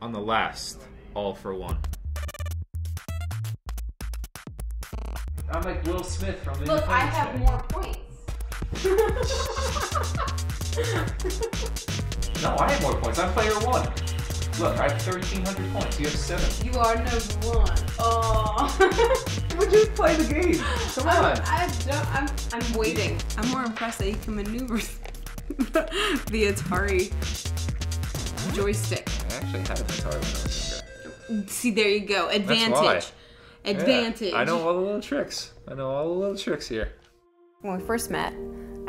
on the last all for one. I'm like Will Smith from the Look, I have more points. No, I have more points. I'm player 1. Look, I have 1,300 points. You have 7. You are number 1. Oh. We'll just play the game. Come on. I'm waiting. I'm more impressed that you can maneuver the Atari joystick. I actually had an Atari when I was younger. See, there you go. Advantage. That's why. Advantage. Yeah, I know all the little tricks. I know all the little tricks here. When we first met,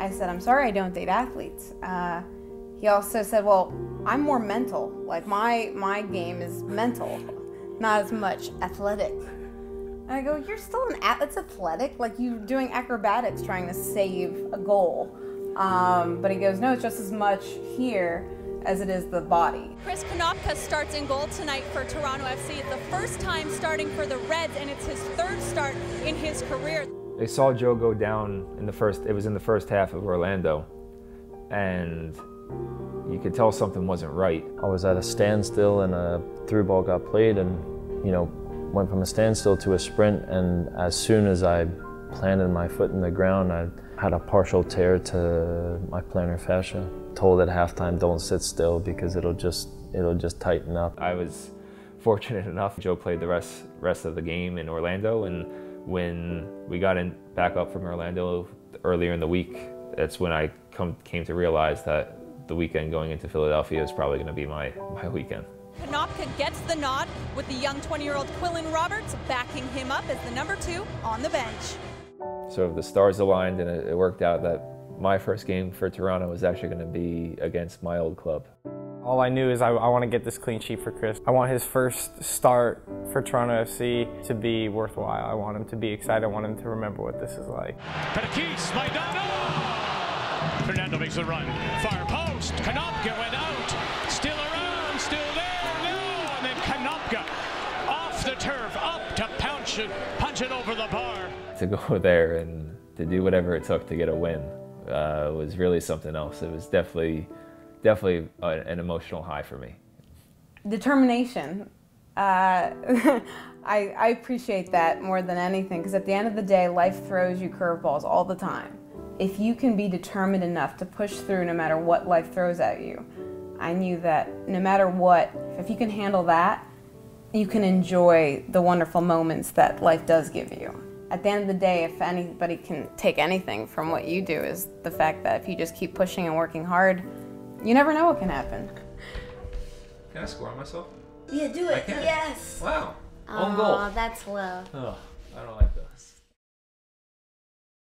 I said, I'm sorry I don't date athletes. He also said, well, I'm more mental. Like, my game is mental, not as much athletic. And I go, you're still an athlete. It's athletic. Like, you're doing acrobatics trying to save a goal. But he goes, no, it's just as much here as it is the body. Chris Konopka starts in goal tonight for Toronto FC. It's the first time starting for the Reds, and it's his 3rd start in his career. They saw Joe go down in it was in the first half of Orlando, and you could tell something wasn't right. I was at a standstill and a through ball got played and, went from a standstill to a sprint, and as soon as I planted my foot in the ground, I had a partial tear to my plantar fascia. Told at halftime, don't sit still because it'll just tighten up. I was fortunate enough, Joe played the rest of the game in Orlando, and when we got back up from Orlando earlier in the week, that's when I came to realize that the weekend going into Philadelphia is probably going to be my weekend. Konopka gets the nod with the young 20-year-old Quillen Roberts backing him up as the number 2 on the bench. So the stars aligned, and it worked out that my first game for Toronto was actually going to be against my old club. All I knew is I want to get this clean sheet for Chris. I want his first start for Toronto FC to be worthwhile. I want him to be excited. I want him to remember what this is like. Perkis, Maidana! Fernando makes the run. Far post. Konopka went out. Still around. Still there. No! And then Konopka off the turf. Up to punch it over the bar. To go there and to do whatever it took to get a win was really something else. It was definitely an emotional high for me. Determination. I appreciate that more than anything, because at the end of the day, life throws you curveballs all the time. If you can be determined enough to push through no matter what life throws at you, I knew that no matter what, if you can handle that, you can enjoy the wonderful moments that life does give you. At the end of the day, if anybody can take anything from what you do, is the fact that if you just keep pushing and working hard, you never know what can happen. Can I score on myself? Yeah, do it. I can. Yes. Wow. Own goal. Oh, that's low. Oh, I don't like